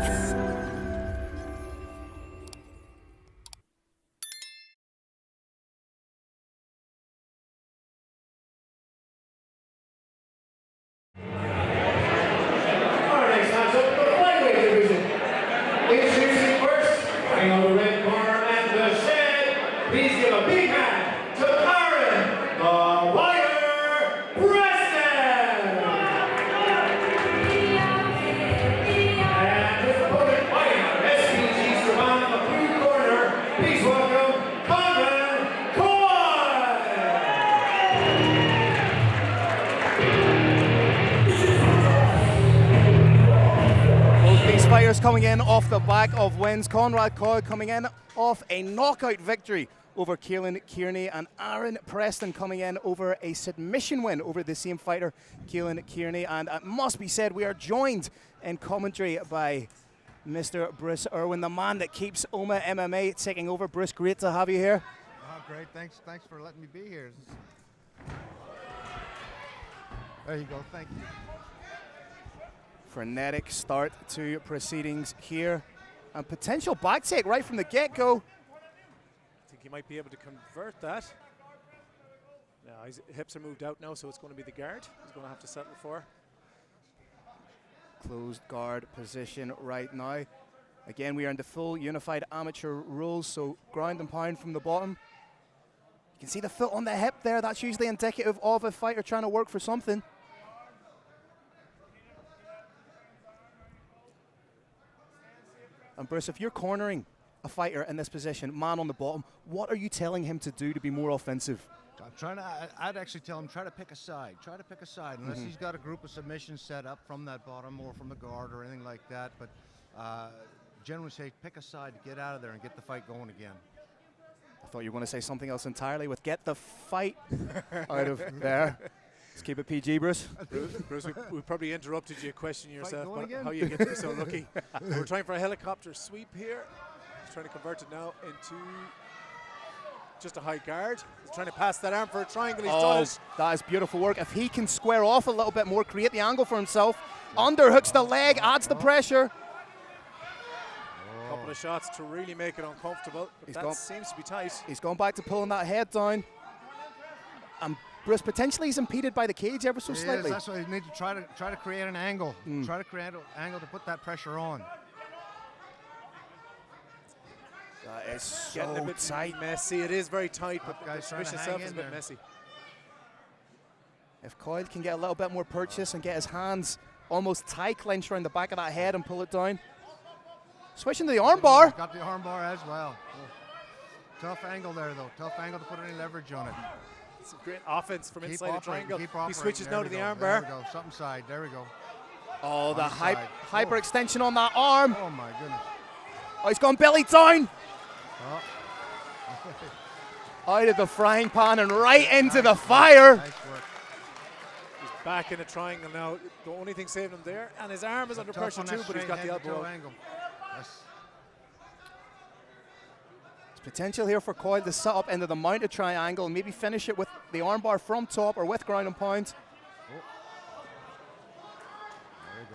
Our next matchup in the Flyweight division. Introducing first, fighting on the red corner and the shed. Please give a big hand to Conran, the Warrior Preston. And his opponent fighting out of SPG Strabane in the blue corner. Please welcome Conran Coyle. Both these fighters coming in off the back of wins. Conran Coyle coming in off a knockout victory over Kearney, and Aaron Preston coming in over a submission win over the same fighter, Kearney. And it must be said, we are joined in commentary by Mr. Bruce Irwin, the man that keeps OMA MMA taking over. Bruce, great to have you here. Oh, great. Thanks for letting me be here. There you go. Thank you. Frenetic start to proceedings here, and potential back take right from the get-go. I think he might be able to convert that. Yeah, his hips are moved out now, so it's going to be the guard he's going to have to settle for. Closed guard position right now. Again, we are in the full unified amateur rules, so ground and pound from the bottom. You can see the foot on the hip there. That's usually indicative of a fighter trying to work for something. And Bruce, if you're cornering a fighter in this position, man on the bottom, what are you telling him to do to be more offensive? I'd actually tell him, try to pick a side. Try to pick a side, unless he's got a group of submissions set up from that bottom or from the guard or anything like that. But generally say, pick a side to get out of there and get the fight going again. I thought you were going to say something else entirely with get the fight out of there. Let's keep it PG, Bruce. Bruce, we probably interrupted you questioning yourself going about again? how you get to be so lucky. We're trying for a helicopter sweep here. He's trying to convert it now into just a high guard. He's trying to pass that arm for a triangle. He's done it. That is beautiful work. If he can square off a little bit more, create the angle for himself, underhooks the leg, adds the pressure. A couple of shots to really make it uncomfortable. But that seems to be tight. He's gone back to pulling that head down. And Bruce, potentially he's impeded by the cage ever so slightly. That's why you need to try to create an angle. Try to create an angle to put that pressure on. That is Getting a bit tight. messy. It is very tight, but the guy's trying to submission hang itself is a in bit there. messy. If Coyle can get a little bit more purchase and get his hands almost tie clenched around the back of that head and pull it down. Switching to the armbar. He's got the armbar as well. Tough angle there, though. Tough angle to put any leverage on it. It's a great offense from Keep inside the operating, triangle. keep He operating. switches There now we to the go, armbar. There we go. Something side. There we go. Oh, the On the side. hyperextension on that arm. Oh, my goodness. Oh, he's gone belly down. Oh. Out of the frying pan and right into the fire. Nice work. He's back in the triangle now. The only thing saving him there, and his arm is under Tough pressure on too, that but he's got straight the head to elbow. toe angle. Yes. There's potential here for Coyle to set up into the mounted triangle and maybe finish it with the armbar from top or with ground and pound. There we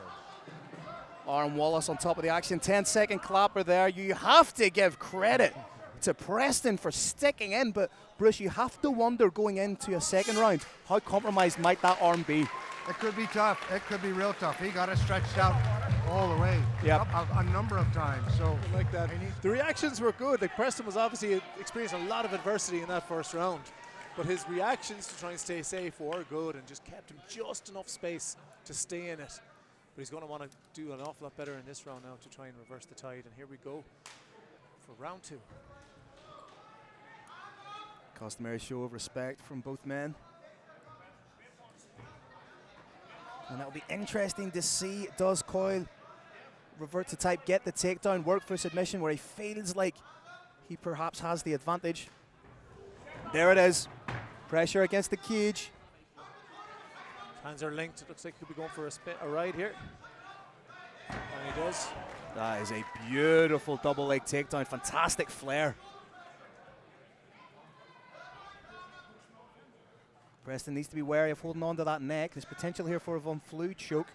go. Aaron Wallace on top of the action. 10-second clapper there. You have to give credit to Preston for sticking in, but Bruce, you have to wonder going into a second round, how compromised might that arm be? It could be tough. It could be real tough. He got it stretched out all the way. Yep. A number of times. So Like that. The reactions were good. Like Preston was obviously experienced a lot of adversity in that first round, but his reactions to try and stay safe were good and just kept him just enough space to stay in it. But he's going to want to do an awful lot better in this round now to try and reverse the tide. And here we go for round two. Customary show of respect from both men. And that'll be interesting to see, does Coyle revert to type, get the takedown, work for submission where he feels like he perhaps has the advantage. There it is. Pressure against the cage. Hands are linked. It looks like he'll be going for a ride here. And he does. That is a beautiful double leg takedown. Fantastic flair. Preston needs to be wary of holding on to that neck. There's potential here for a Von Flue choke.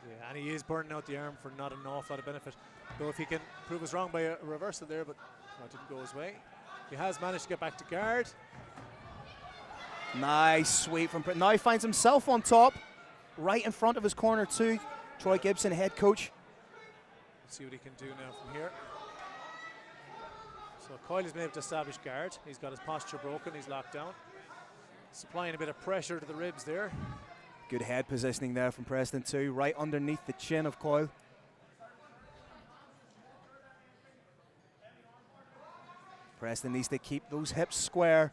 Yeah, and he is burning out the arm for not an awful lot of benefit. Though if he can prove us wrong by a reversal there, but that didn't go his way. He has managed to get back to guard. Nice sweep from Preston. Now he finds himself on top, right in front of his corner too. Troy Gibson, head coach. See what he can do now from here. So Coyle has been able to establish guard. He's got his posture broken. He's locked down. Supplying a bit of pressure to the ribs there. Good head positioning there from Preston too, right underneath the chin of Coyle. Preston needs to keep those hips square.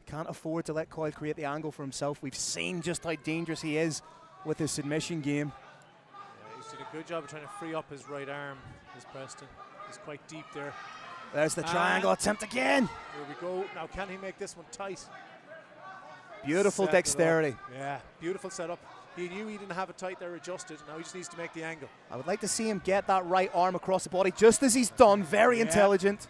Can't afford to let Coyle create the angle for himself. We've seen just how dangerous he is with his submission game. Yeah, he's done a good job of trying to free up his right arm, this Preston. He's quite deep there. There's the triangle attempt again. Here we go. Now can he make this one tight? Beautiful Setting it dexterity. up. Yeah, beautiful setup. He knew he didn't have it tight there, adjusted. Now he just needs to make the angle. I would like to see him get that right arm across the body just as he's done. Very intelligent.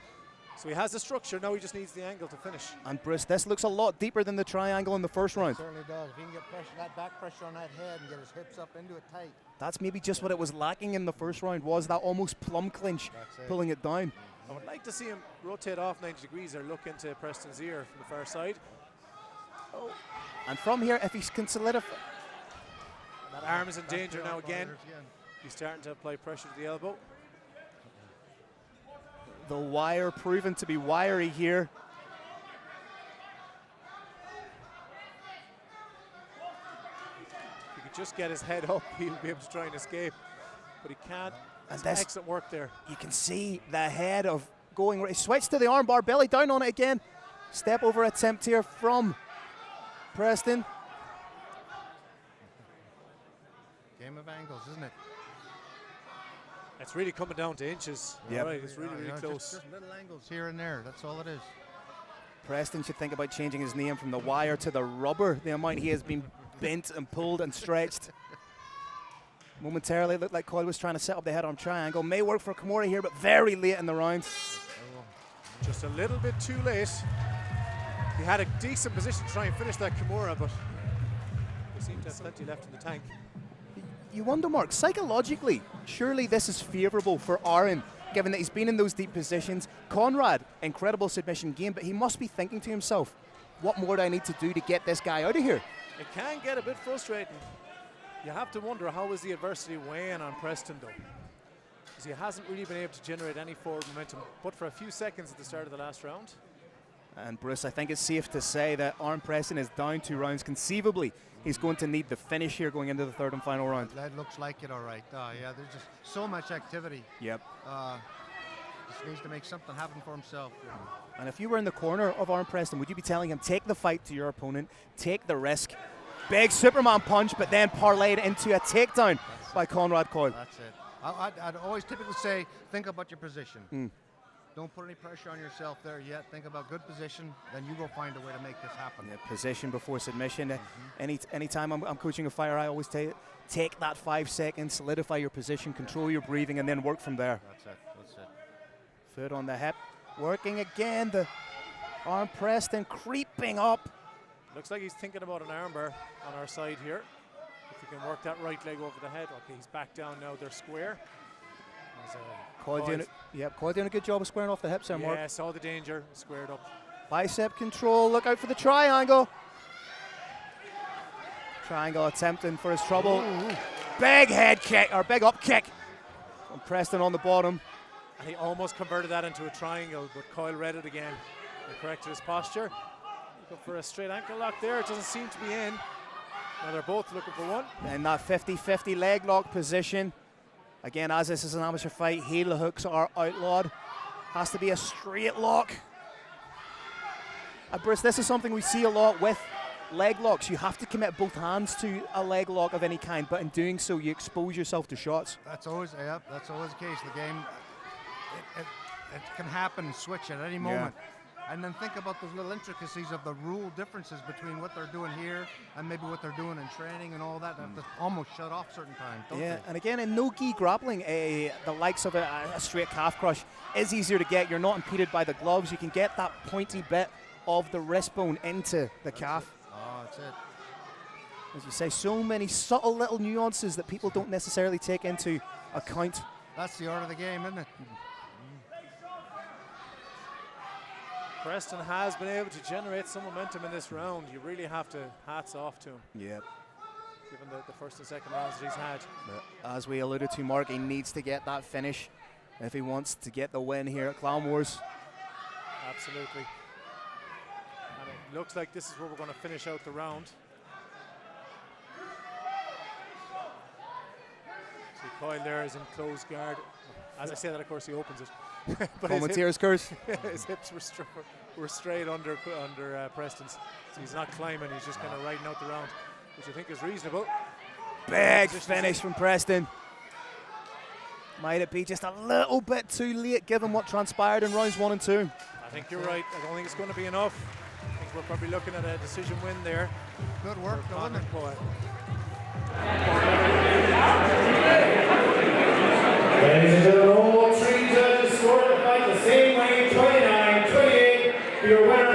So he has the structure, now he just needs the angle to finish. And Bruce, this looks a lot deeper than the triangle in the first round. It certainly does. If he can get pressure, that back pressure on that head and get his hips up into it tight. That's maybe just what it was lacking in the first round, was that almost plum clinch, pulling it down. I would like to see him rotate off 90 degrees or look into Preston's ear from the far side. Oh. And from here, if he can solidify. That arm is in danger now again. He's starting to apply pressure to the elbow. The wire proven to be wiry here. If he could just get his head up, he'll be able to try and escape. But he can't. And That's excellent work there. You can see the head of going, he switched to the armbar, belly down on it again. Step over attempt here from Preston. Game of angles, isn't it? It's really coming down to inches. Yep. Right, it's really, really close. Just little angles here and there. That's all it is. Preston should think about changing his name from the wire to the rubber. The amount he has been bent and pulled and stretched. Momentarily looked like Coyle was trying to set up the head-on triangle. May work for Kimura here, but very late in the round. Just a little bit too late. He had a decent position to try and finish that Kimura, but there seemed to have plenty left in the tank. You wonder, Mark, psychologically, surely this is favourable for Aaron, given that he's been in those deep positions. Conrad, incredible submission game, but he must be thinking to himself, what more do I need to do to get this guy out of here? It can get a bit frustrating. You have to wonder, how is the adversity weighing on Preston, though? Because he hasn't really been able to generate any forward momentum, but for a few seconds at the start of the last round. And Bruce, I think it's safe to say that Aaron Preston is down 2 rounds. Conceivably, he's going to need the finish here going into the third and final round. That looks like it, all right. Yeah, there's just so much activity. Yep. Just needs to make something happen for himself. And if you were in the corner of Aaron Preston, would you be telling him, take the fight to your opponent, take the risk? Big Superman punch, but then parlayed into a takedown by Conran Coyle. That's it. I'd always typically say, think about your position. Don't put any pressure on yourself there yet. Think about good position, then you will find a way to make this happen. Yeah, position before submission. Anytime I'm coaching a fighter, I always take that 5 seconds, solidify your position, control your breathing, and then work from there. That's it. Foot on the hip, working again. The Aaron Preston creeping up. Looks like he's thinking about an armbar on our side here. If he can work that right leg over the head. Okay, he's back down now. They're square. Coyle doing a good job of squaring off the hips there, Mark. Yeah, saw the danger, squared up. Bicep control, look out for the triangle. Triangle attempting for his trouble. Ooh. Big head kick, or big up kick from Preston on the bottom. And he almost converted that into a triangle, but Coyle read it again and corrected his posture. Looking for a straight ankle lock there. It doesn't seem to be in. Now they're both looking for one. In that 50-50 leg lock position. Again, as this is an amateur fight, heel hooks are outlawed. Has to be a straight lock. Bruce, this is something we see a lot with leg locks. You have to commit both hands to a leg lock of any kind, but in doing so, you expose yourself to shots. That's always the case. The game, it can happen and switch at any moment. And then think about those little intricacies of the rule differences between what they're doing here and maybe what they're doing in training and all that. They have to almost shut off certain times, don't they? And again, in no-gi grappling, the likes of a straight calf crush is easier to get. You're not impeded by the gloves. You can get that pointy bit of the wrist bone into the calf. Oh, that's it. As you say, so many subtle little nuances that people don't necessarily take into account. That's the art of the game, isn't it? Preston has been able to generate some momentum in this round. You really have to hats off to him. Yep. Given the first and second rounds that he's had. But as we alluded to, Mark, he needs to get that finish if he wants to get the win here at Clown Wars. Absolutely. And it looks like this is where we're going to finish out the round. See, Coyle there is in close guard. As I say that, of course, he opens it. But Commentator's curse. his hips were straight under Preston's. So he's not climbing, he's just kind of riding out the round, which I think is reasonable. Big finish from Preston. Might it be just a little bit too late given what transpired in rounds 1 and 2? I think you're right. I don't think it's going to be enough. I think we're probably looking at a decision win there. Good work, Conran Coyle. Ladies and gentlemen, all three judges scored the fight the same way, 29-28. Your winner